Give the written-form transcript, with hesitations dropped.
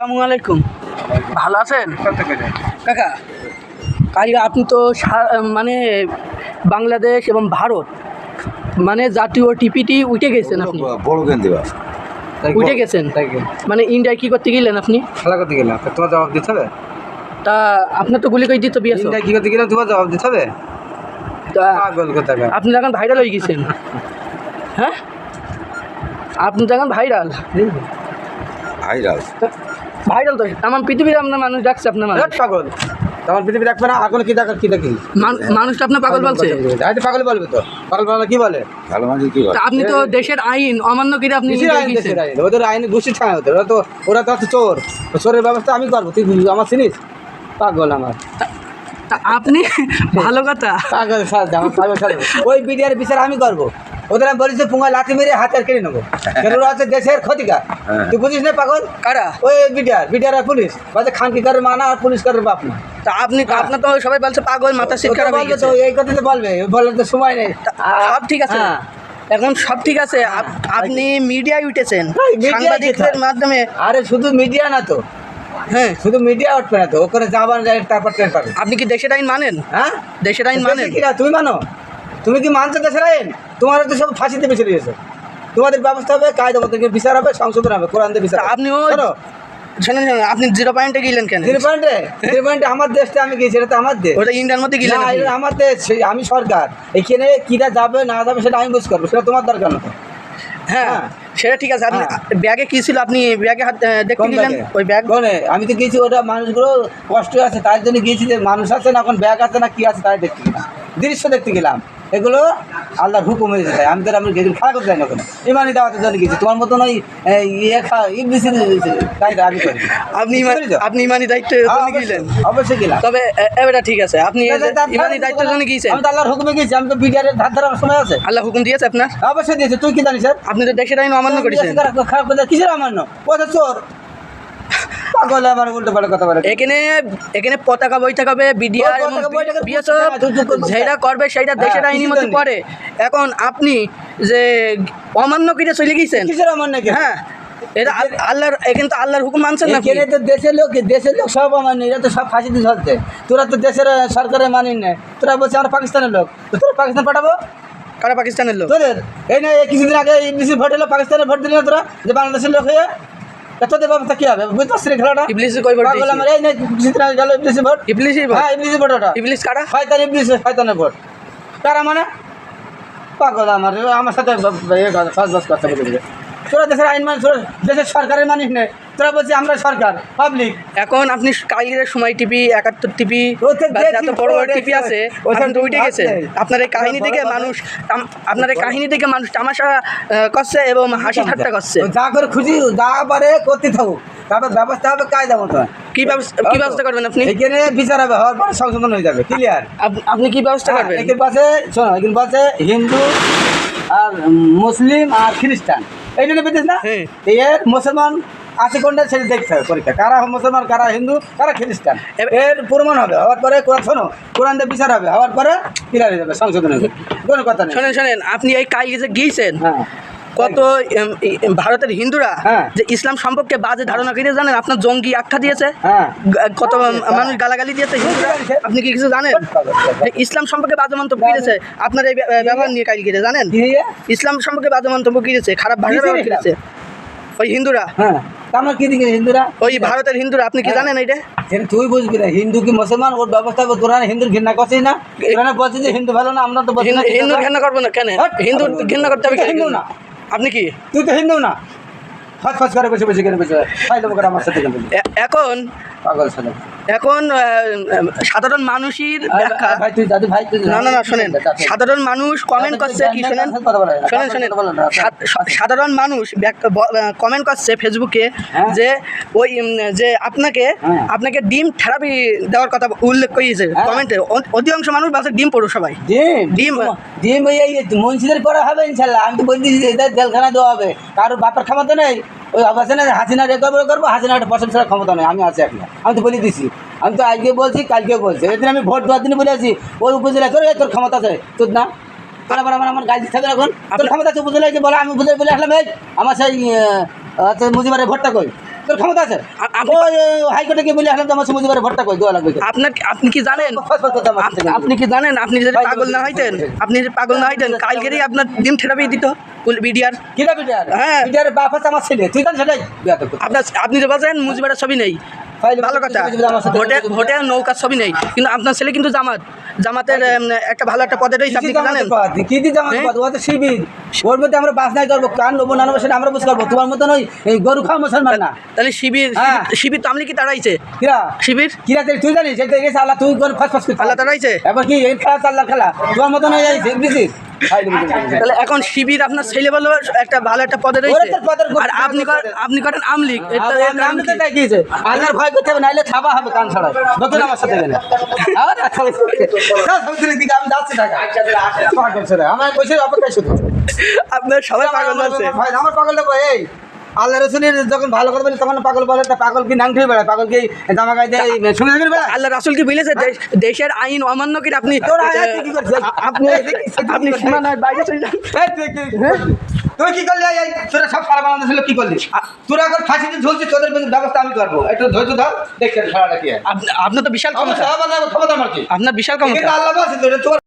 আসসালামু আলাইকুম। ভালো আছেন কাকা? কাকা আপনি তো মানে বাংলাদেশ এবং ভারত মানে জাতীয় টিপিটি উঠে গেছেন, আপনি বড় কেন দিবা উঠে গেছেন মানে ইন্ডিয়ায় কি করতে গেলেন আপনি? খেলা করতে গেলাম, তোমার জবাব দিতে হবে। তা আপনার তো গুলি করে দিত বিয়ে ইন্ডিয়া কি করতে গেলাম, তোমার জবাব দিতে হবে। তা পাগল কোথাকার। আপনি এখন ভাইরাল হয়ে গেছেন। হ্যাঁ, আপনি তো এখন ভাইরাল ভাইরাল ভাইরাল তো আমার পৃথিবীর আপনার মানুষ ডাকছে, আপনার মানুষ পাগল তোমার পৃথিবী রাখবে না। এখন কি দেখা কি দেখি মানুষটা আপনার পাগল বলছে। পাগল বলবে তো, পাগল বলে কি বলে? ভালো মানুষ কি বলে? তা আপনি তো দেশের আইন অমান্য করে আপনি দেশের আইন, ওদের আইনে গোষ্ঠী ছায় ওদের। ওরা তো হচ্ছে চোর, চোরের ব্যবস্থা আমি করবো, তুই আমার চিনিস? পাগল আমার। তা আপনি ভালো কথা পাগল ওই বিডিআর বিচার আমি করবো। ওদের আমি বলেছি পুঙ্গা লাঠি মেরে হাতে কেড়ে নেবো। ওরা হচ্ছে দেশের ক্ষতিকার। তুই বুঝিস না পাগল? কারা? ওই বিডিআর আর পুলিশ বলছে খানকি করে মানা আর পুলিশ করে বাপ না। তা আপনি আপনার তো সবাই বলছে পাগল, মাথা সিট খারাপ হয়ে গেছে। তো এই কথা তো বলবে, বলার তো সময় নেই। সব ঠিক আছে, এখন সব ঠিক আছে। আপনি মিডিয়ায় উঠেছেন সাংবাদিকদের মাধ্যমে। আরে শুধু মিডিয়া না তো, হ্যাঁ শুধু মিডিয়া উঠবে না তো, ওখানে যাবার তারপর ট্রেন পাবে। আপনি কি দেশের আইন মানেন? হ্যাঁ, দেশের আইন মানেন? তুমি মানো? তুমি কি মানছো দেশের আইন? তোমার তো সব ফাঁসিতে বেছে দিয়েছে। তোমাদের ব্যবস্থা হবে, কায়দা মতো বিচার হবে, সংশোধন হবে, কোরআন দিয়ে বিচার। আপনিও শোনেন, আপনি 0 পয়েন্টে গেলেন কেন? 0 পয়েন্টে আমার দেশটা আমি গেছি, এটা তো আমার দেশ। ওটা ইন্ডিয়ার মধ্যে গেলেন? না, এটা আমার দেশ, আমি সরকার। এখানে কিরা যাবে না যাবে সেটা আমি বুঝ করবো, সেটা তোমার দরকার না। হ্যাঁ সেটা ঠিক আছে। আপনি ব্যাগে কি ছিল? আপনি ব্যাগে হাত দেখতে গেলেন? ওই ব্যাগ আমি তো গেছি, ওটা মানুষগুলো কষ্ট আছে তার জন্য গিয়েছি, যে মানুষ আছে না, এখন ব্যাগ আছে না কি আছে তাই দেখতে গেলাম, দৃশ্য দেখতে গেলাম। এগুলো আল্লাহর হুকুম হয়ে যায়। আমি তো আপনি খেলা করতে যাই না, ওখানে ইমানি দাওয়াতের জন্য গেছি। তোমার মতন ওই ইংলিশ আপনি ইমানি দায়িত্ব গেলেন? অবশ্যই গেলাম। তবে এবারে ঠিক আছে, আপনি ইমানি দায়িত্বের জন্য গিয়েছেন। আমি তো আল্লাহর হুকুমে গেছি, আমি তো বিডিআরের ধার ধারার সময় আছে। আল্লাহ হুকুম দিয়েছে আপনার? অবশ্যই দিয়েছে। তুই কি জানিস? আপনি তো দেশের আইন অমান্য করেছেন। খারাপ কথা কিসের অমান্য? ওটা চোর পাগল, আমার উল্টো পাল্টা কথা বলে। এখানে পতাকা বৈঠক হবে, বিডিআর যেটা করবে সেটা দেশের আইনের মধ্যে পড়ে। এখন আপনি যে অমান্য করে চলে গেছেন, কিসের অমান্য? হ্যাঁ এটা আল্লাহর, এখানে তো আল্লাহর হুকুম মানছেন না? এখানে তো দেশের লোক সব অমান্য, এরা তো সব ফাঁসিতে ঝরছে। তোরা তো দেশের সরকারের মানিস না, তোরা বলছে আমরা পাকিস্তানের লোক, তো তোরা পাকিস্তান পাঠাবো? কারা পাকিস্তানের লোক? তোদের এই না, কিছুদিন আগে ইংলিশের ভোট হলো, পাকিস্তানের ভোট দিলি না তোরা, যে বাংলাদেশের লোক হয়ে। তোদের ব্যবস্থা কি হবে? বুঝতে পারছি খেলাটা। ইবলিসে কই ভোট দিয়েছে? আমার এই না কিছুদিন আগে গেল ইংলিশের ভোট। ইবলিসের ভোট? হ্যাঁ, ইংলিশের ভোট। ওটা ইবলিস কারা? শয়তানের ভোট। কারা মানে? পাগল আমার সাথে বাস করতে বলে। তোরা দেশের আইন মানে, তোরা দেশের সরকারের মানিস নেই, তোরা বলছি আমরা সরকার পাবলিক। এখন আপনি কালকের সময় টিভি 71 টিভি যত বড় বড় টিভি আছে ওখানে তো উঠে গেছে। আপনার এই কাহিনী দেখে মানুষ তামাশা করছে এবং হাসি ঠাট্টা করছে। যা করে খুশি যা পারে করতে থাকুক, তারপর ব্যবস্থা হবে কায়দা মতো। কি ব্যবস্থা করবেন আপনি? এখানে বিচার হবে, হওয়ার পরে সংশোধন হয়ে যাবে, ক্লিয়ার। আপনি কি ব্যবস্থা করবেন? এখানে পাশে শোনো, এখানে পাশে হিন্দু আর মুসলিম আর খ্রিস্টান, এই জন্য বেঁধেছ না? এর মুসলমান আছে কোনটা সেটা দেখতে হবে পরীক্ষা, কারা মুসলমান, কারা হিন্দু, কারা খ্রিস্টান। এর প্রমাণ হবে, হওয়ার পরে কোরআন দিয়ে বিচার হবে, হওয়ার পরে ক্লিয়ার হয়ে যাবে, সংশোধন হয়ে যাবে, কোনো কথা নেই। শোনেন, আপনি এই কালকে যে গিয়েছেন, কত ভারতের হিন্দুরা যে ইসলাম সম্পর্কে বাজে ধারণা করে জানেন? আপনার জঙ্গি আখ্যা দিয়েছে, কত মানুষ গালাগালি দিয়েছে হিন্দুরা। আপনি কি কিছু জানেন? ইসলাম সম্পর্কে বাজে মন্তব্য করেছে আপনার এই ব্যবহার নিয়ে কালকে জানেন? ইসলাম সম্পর্কে বাজে মন্তব্য করেছে, খারাপ ভাষা ব্যবহার করেছে ওই হিন্দুরা। আমার কি দিকে হিন্দুরা, ওই ভারতের হিন্দুরা, আপনি কি জানেন এটা? তুই বুঝবি না, হিন্দু কি মুসলমান ওর ব্যবস্থা তোরা হিন্দুর ঘৃণা করছিস না? বলছিস যে হিন্দু ভালো না, আমরা তো হিন্দু ঘৃণা করবো না কেন? হিন্দু ঘৃণা করতে হবে? হিন্দু না আপনি কি? তুই তো হিন্দু না, ফাঁস করে বসে কেন খাই দেবো আমার সাথে। এখন সাধারণ মানুষের না শোনেন, সাধারণ মানুষ কমেন্ট করছে কি, শোনেন সাধারণ মানুষ কমেন্ট করছে ফেসবুকে যে ওই যে আপনাকে ডিম থেরাপি দেওয়ার কথা উল্লেখ করেছে কমেন্টে। অধিকাংশ মানুষ বলছে ডিম পড়ো সবাই, ডিম মনসিদের করা হবে ইনশাল্লাহ। আমি তো বলছি জেলখানা দেওয়া হবে, কারোর বাপের ক্ষমতা নেই। ওই হাসিনা করবো, হাসিনা একটা পছন্দ ছাড়া ক্ষমতা নেই, আমি আছি এখন। আমি তো বলে দিছি, আমি তো আজকে বলছি কালকেও বলছি, এদিন আমি ভোট দেওয়ার দিন বলে আছি ওই উপজেলা তোর ক্ষমতা আছে তোর না, আমার গাড়ি থাকবে এখন, তোর ক্ষমতা আছে উপজেলাকে বলো, আমি উপজেলা বলে আসলাম এই আমার সেই মুজিবারের ভোটটা কই তোর ক্ষমতা আছে আপনি- ওই হাইকোর্টে গিয়ে বলে আসলাম তো আমার সমুদ্রে ভোটটা কই দেওয়া লাগবে আপনি কি জানেন আপনি কি জানেন আপনি যদি পাগল না হইতেন কালকেরই আপনার ডিম থেরাপি দিত বিডিআর কিরা বিটার হ্যাঁ। বিটার বাপ আছে আমার ছেলে তুই জান সেটাই বিয়া তো আপনি যে বলছেন মুজিবের ছবি নেই ভালো কথা ভোটে নৌকার ছবি নেই কিন্তু আপনার ছেলে কিন্তু জামাতের একটা ভালো একটা পদে রয়েছে আপনি কি জানেন কি দি জামাত হ্যাঁ? পদ ও তো শিবির ওর মধ্যে আমরা বাস নাই করবো কান নেবো না নেবো সেটা আমরা বুঝ করবো তোমার মতো নয় এই গরু খাওয়া মুসলমান না তাহলে শিবির হ্যাঁ। শিবির তো আমলি কি তাড়াইছে কিরা শিবির কিরা তুই জানিস সেটা গেছে আল্লাহ তুই করে ফাঁস ফাঁস করছিস আল্লাহ তাড়াইছে এবার কি এই খেলা চাল্লা খেলা তোমার মতো নয় এই বুঝিস তাহলে এখন শিবির আপনার ছেলে বলে একটা ভালো একটা পদে রয়েছে ওরা তো পদের আর আপনি করেন আমলিগ আল্লাহর ভয় করতে হবে নাইলে ছাবা হবে কান ছড়ায় নতুন আমার সাথে গেলে আর সমুদ্রের দিকে আমি যাচ্ছি ঢাকা পাগল ছেলে আমার পয়সা অপেক্ষায় শুধু আপনার সবাই পাগল আছে আমার পাগলটা কই এই আল্লাহ রসুলের যখন ভালো করে বলে তখন পাগল বলে তা পাগল কি নাং খেয়ে বেড়ায় পাগল কি জামা গায়ে সঙ্গে সঙ্গে বেড়ায় আল্লাহ রাসূল কি বলেছে দেশের আইন অমান্য করে আপনি তোর আয়াত কি করছিস আপনি সীমানার বাইরে চলে যান তুই কি করলি এই তোরা সব সারা বাংলাদেশ ছিল কি করলি তোরা এখন ফাঁসিতে ঝুলছিস তোদের ব্যবস্থা আমি করবো একটু ধৈর্য ধর দেখছেন সারাটা কি আপনার তো বিশাল ক্ষমতা ক্ষমতা আমার কি আপনার বিশাল ক্ষমতা আল্লাহ বলছে তোর